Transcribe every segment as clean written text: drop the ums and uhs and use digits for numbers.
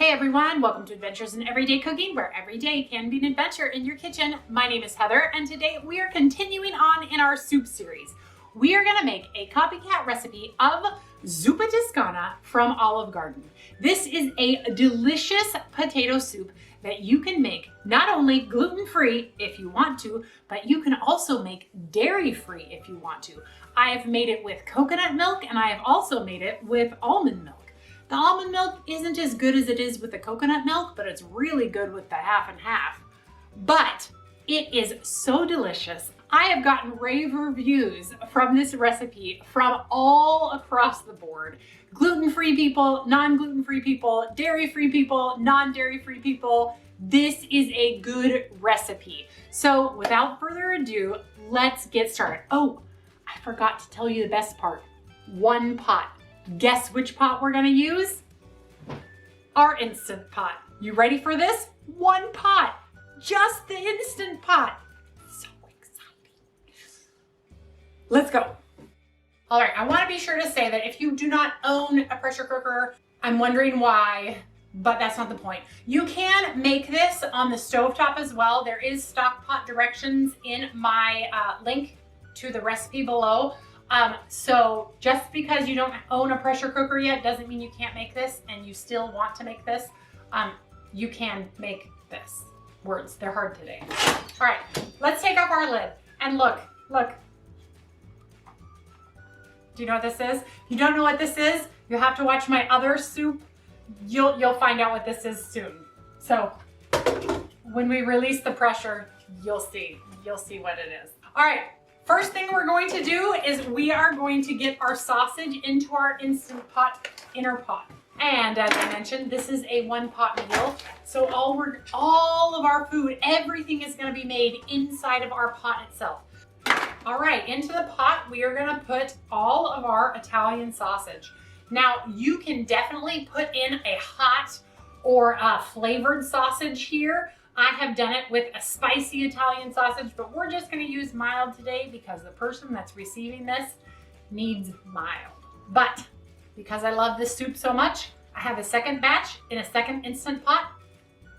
Hey everyone, welcome to Adventures in Everyday Cooking, where every day can be an adventure in your kitchen. My name is Heather, and today we are continuing on in our soup series. We are gonna make a copycat recipe of Zuppa Toscana from Olive Garden. This is a delicious potato soup that you can make not only gluten-free if you want to, but you can also make dairy-free if you want to. I have made it with coconut milk, and I have also made it with almond milk. The almond milk isn't as good as it is with the coconut milk, but it's really good with the half and half. But it is so delicious. I have gotten rave reviews from this recipe from all across the board. Gluten-free people, non-gluten-free people, dairy-free people, non-dairy-free people. This is a good recipe. So without further ado, let's get started. Oh, I forgot to tell you the best part. One pot. Guess which pot we're gonna use? Our Instant Pot. You ready for this? One pot, just the Instant Pot. So exciting. Let's go. All right, I wanna be sure to say that if you do not own a pressure cooker, I'm wondering why, but that's not the point. You can make this on the stovetop as well. There is stock pot directions in my link to the recipe below. So just because you don't own a pressure cooker yet doesn't mean you can't make this, and you still want to make this. You can make this. Words, they're hard today. All right, let's take off our lid and look. Do you know what this is? If you don't know what this is, you have to watch my other soup. You'll find out what this is soon. So when we release the pressure, you'll see what it is. All right. First thing we're going to do is we are going to get our sausage into our Instant Pot inner pot. And as I mentioned, this is a one pot meal. So all of our food, everything is going to be made inside of our pot itself. All right, into the pot, we are going to put all of our Italian sausage. Now, you can definitely put in a hot or a flavored sausage here. I have done it with a spicy Italian sausage, but we're just gonna use mild today because the person that's receiving this needs mild. But because I love this soup so much, I have a second batch in a second Instant Pot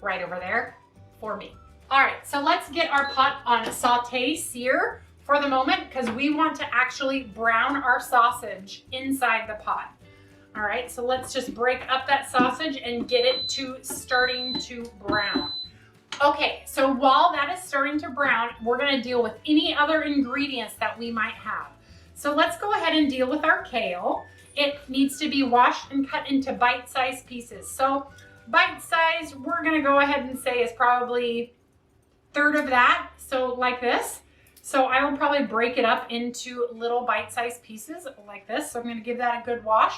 right over there for me. All right, so let's get our pot on saute sear for the moment because we want to actually brown our sausage inside the pot. All right, so let's just break up that sausage and get it to starting to brown. Okay, so while that is starting to brown, we're gonna deal with any other ingredients that we might have. So let's go ahead and deal with our kale. It needs to be washed and cut into bite-sized pieces. So bite-sized, we're gonna go ahead and say is probably a third of that, so like this. So I will probably break it up into little bite-sized pieces like this. So I'm gonna give that a good wash.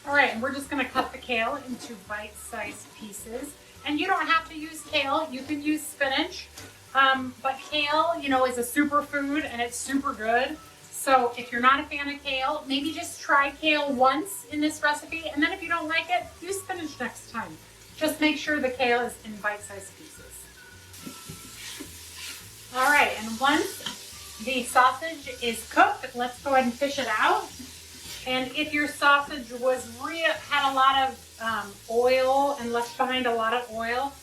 All right, and we're just gonna cut the kale into bite-sized pieces. And you don't have to use kale, you can use spinach. But kale, is a superfood and it's super good. So if you're not a fan of kale, maybe just try kale once in this recipe. And then if you don't like it, use spinach next time. Just make sure the kale is in bite-sized pieces. All right, and once the sausage is cooked, let's go ahead and fish it out. And if your sausage had a lot of oil and left behind a lot of oil,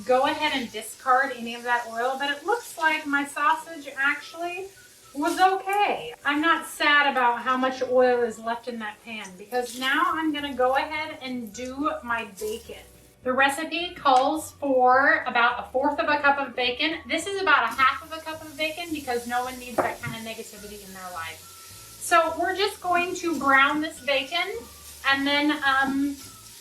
go ahead and discard any of that oil. But it looks like my sausage actually was okay. I'm not sad about how much oil is left in that pan because now I'm gonna go ahead and do my bacon. The recipe calls for about 1/4 of a cup of bacon. This is about 1/2 of a cup of bacon because no one needs that kind of negativity in their life. So we're just going to brown this bacon, and then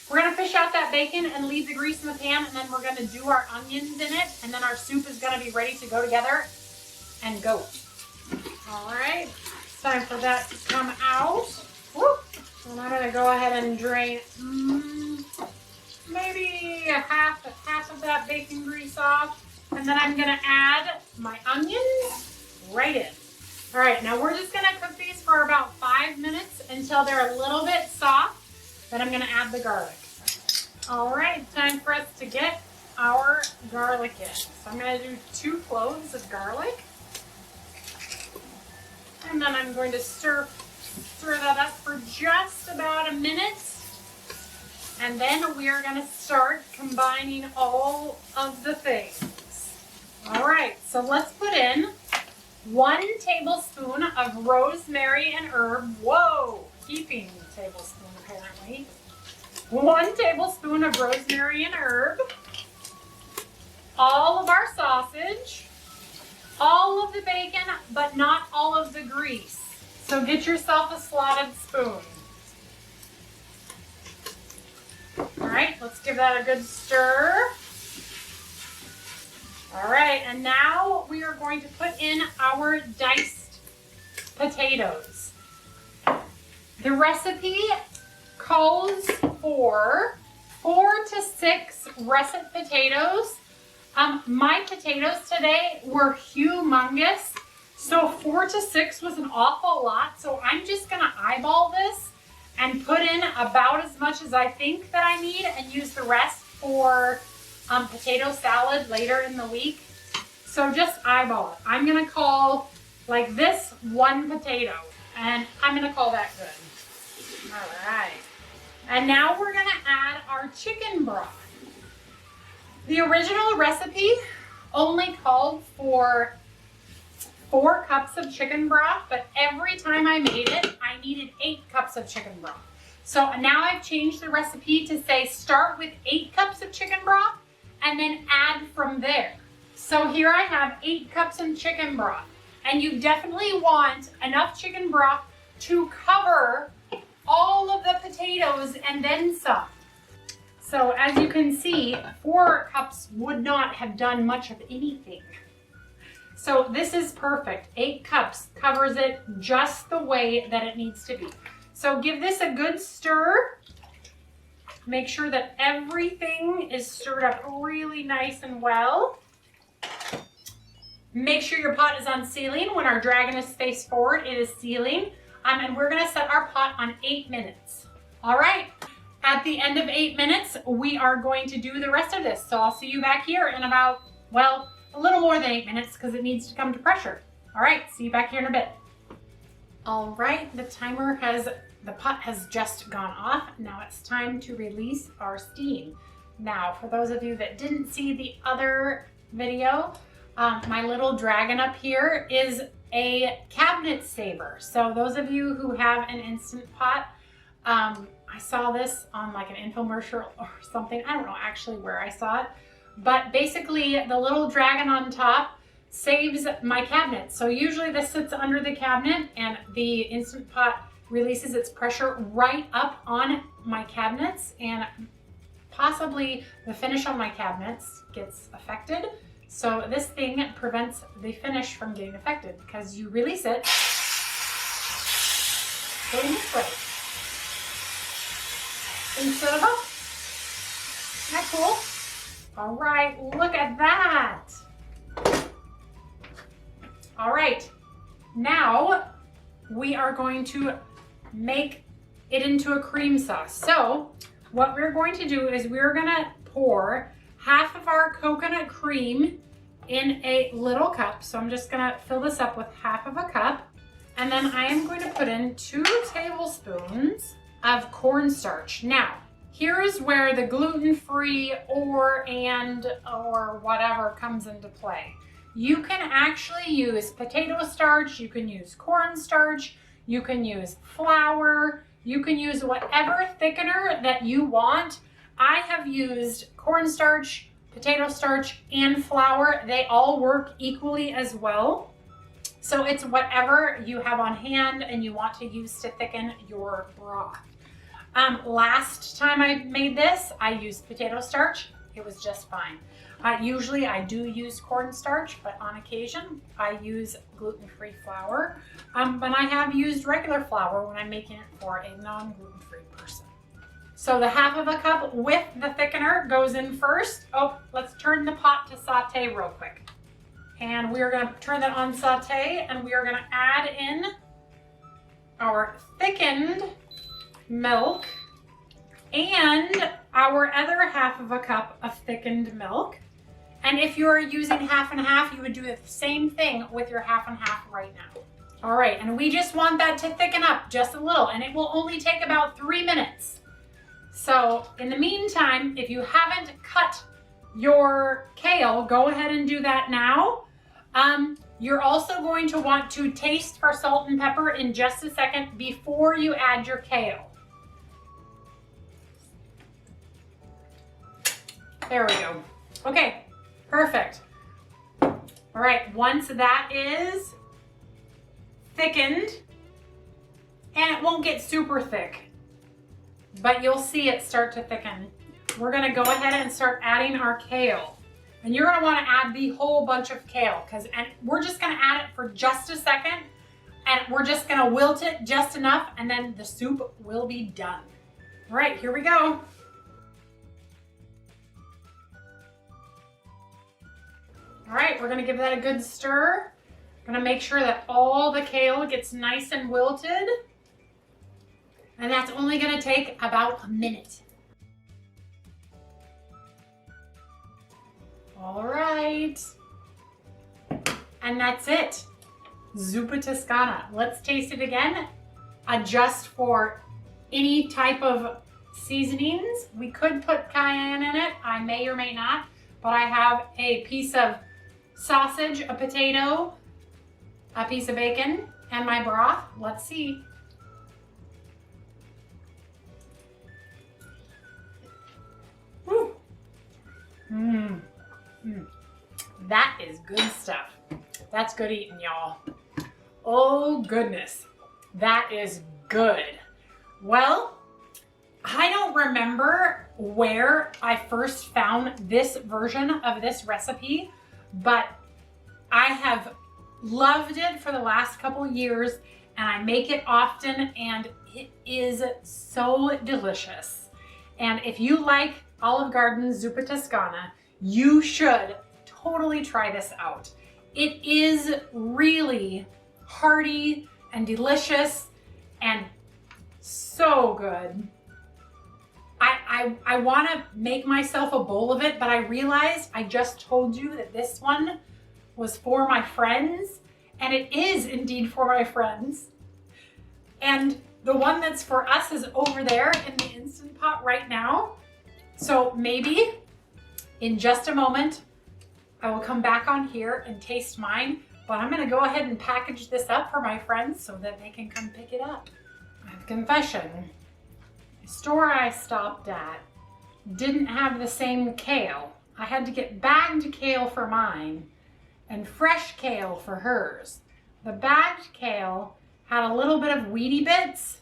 we're gonna fish out that bacon and leave the grease in the pan, and then we're gonna do our onions in it, and then our soup is gonna be ready to go together and go. All right, it's time for that to come out. Woo. And I'm gonna go ahead and drain maybe half of that bacon grease off, and then I'm gonna add my onions right in. All right, now we're just gonna cook these for about 5 minutes until they're a little bit soft. Then I'm gonna add the garlic. All right, time for us to get our garlic in. So I'm gonna do 2 cloves of garlic. And then I'm going to stir that up for just about a minute. And then we are gonna start combining all of the things. All right, so let's put in 1 tablespoon of rosemary and herb. Whoa, heaping tablespoon apparently. 1 tablespoon of rosemary and herb. All of our sausage. All of the bacon, but not all of the grease. So get yourself a slotted spoon. All right, let's give that a good stir. All right, and now we are going to put in our diced potatoes. The recipe calls for 4 to 6 russet potatoes. My potatoes today were humongous, so 4 to 6 was an awful lot. So I'm just gonna eyeball this and put in about as much as I think that I need and use the rest for potato salad later in the week. So just eyeball it. I'm gonna call like this 1 potato, and I'm gonna call that good. All right. And now we're gonna add our chicken broth. The original recipe only called for 4 cups of chicken broth, but every time I made it, I needed 8 cups of chicken broth. So now I've changed the recipe to say start with 8 cups of chicken broth and then add from there. So here I have 8 cups of chicken broth, and you definitely want enough chicken broth to cover all of the potatoes and then some. So as you can see, 4 cups would not have done much of anything. So this is perfect. 8 cups covers it just the way that it needs to be. So give this a good stir. Make sure that everything is stirred up really nice and well. Make sure your pot is on sealing. When our dragon is face forward, it is sealing. And we're gonna set our pot on 8 minutes. All right, at the end of 8 minutes, we are going to do the rest of this. So I'll see you back here in about, well, a little more than 8 minutes because it needs to come to pressure. All right, see you back here in a bit. All right, the pot has just gone off. Now it's time to release our steam. Now, for those of you that didn't see the other video, my little dragon up here is a cabinet saver. So those of you who have an Instant Pot, I saw this on like an infomercial or something. I don't know actually where I saw it, but basically the little dragon on top saves my cabinet. So usually this sits under the cabinet and the Instant Pot releases its pressure right up on my cabinets, and possibly the finish on my cabinets gets affected. So this thing prevents the finish from getting affected because you release it going this way instead of up. Isn't that cool? All right, look at that. All right, now we are going to make it into a cream sauce. So what we're going to do is we're gonna pour half of our coconut cream in a little cup. So I'm just gonna fill this up with half of a cup. And then I am going to put in 2 tablespoons of cornstarch. Now, here is where the gluten-free or whatever comes into play. You can actually use potato starch, you can use cornstarch, you can use flour, you can use whatever thickener that you want. I have used cornstarch, potato starch, and flour. They all work equally as well. So it's whatever you have on hand and you want to use to thicken your broth. Last time I made this, I used potato starch. It was just fine. Usually I do use cornstarch, but on occasion I use gluten-free flour. But I have used regular flour when I'm making it for a non-gluten-free person. So the half of a cup with the thickener goes in first. Oh, let's turn the pot to saute real quick. And we are gonna turn that on saute, and we are gonna add in our thickened milk and our other half of a cup of thickened milk. And if you are using half and half, you would do the same thing with your half and half right now. All right, and we just want that to thicken up just a little, and it will only take about 3 minutes. So in the meantime, if you haven't cut your kale, go ahead and do that now. You're also going to want to taste for salt and pepper in just a second before you add your kale. There we go. Okay, perfect. All right, once that is thickened, and it won't get super thick, but you'll see it start to thicken. We're gonna go ahead and start adding our kale. And you're gonna wanna add the whole bunch of kale, and we're just gonna add it for just a second, and we're just gonna wilt it just enough, and then the soup will be done. All right, here we go. All right, we're gonna give that a good stir. Gonna make sure that all the kale gets nice and wilted. And that's only gonna take about a minute. All right, and that's it. Zuppa Toscana. Let's taste it again. Adjust for any type of seasonings. We could put cayenne in it. I may or may not, but I have a piece of sausage, a potato, a piece of bacon, and my broth. Let's see. Woo. That is good stuff. That's good eating, y'all. Oh goodness, that is good. Well, I don't remember where I first found this version of this recipe, but I have loved it for the last couple years, and I make it often, and it is so delicious. And if you like Olive Garden's Zuppa Toscana, you should totally try this out. It is really hearty and delicious and so good. I want to make myself a bowl of it, but I realized I just told you that this one was for my friends, and it is indeed for my friends. And the one that's for us is over there in the Instant Pot right now. So maybe in just a moment, I will come back on here and taste mine, but I'm gonna go ahead and package this up for my friends so that they can come pick it up. I have a confession. The store I stopped at didn't have the same kale. I had to get bagged kale for mine and fresh kale for hers. The bagged kale had a little bit of weedy bits,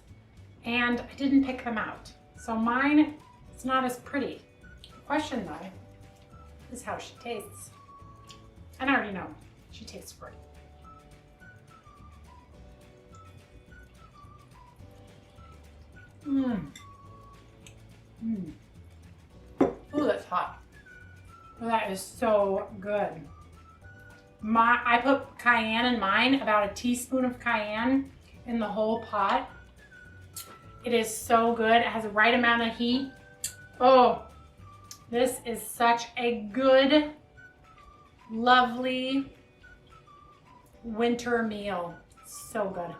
and I didn't pick them out. So mine is not as pretty. The question though is how she tastes. And I already know she tastes great. Oh, that's hot. That is so good. I put cayenne in mine, about a teaspoon of cayenne in the whole pot. It is so good. It has the right amount of heat. Oh, this is such a good, lovely winter meal. So good.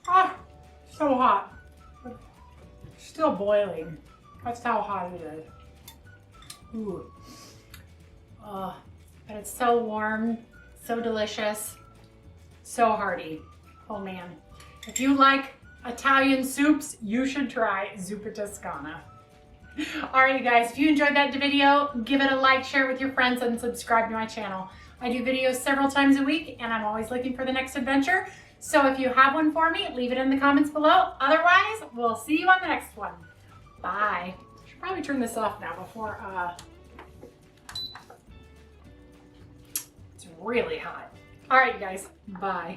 Ah, so hot. Still boiling. That's how hot it is. Ooh. Oh, but it's so warm, so delicious, so hearty. Oh man. If you like Italian soups, you should try Zuppa Toscana. Alright you guys, if you enjoyed that video, give it a like, share it with your friends, and subscribe to my channel. I do videos several times a week, and I'm always looking for the next adventure. So if you have one for me, leave it in the comments below. Otherwise, we'll see you on the next one. Bye. I should probably turn this off now before it's really hot. Alright you guys, bye.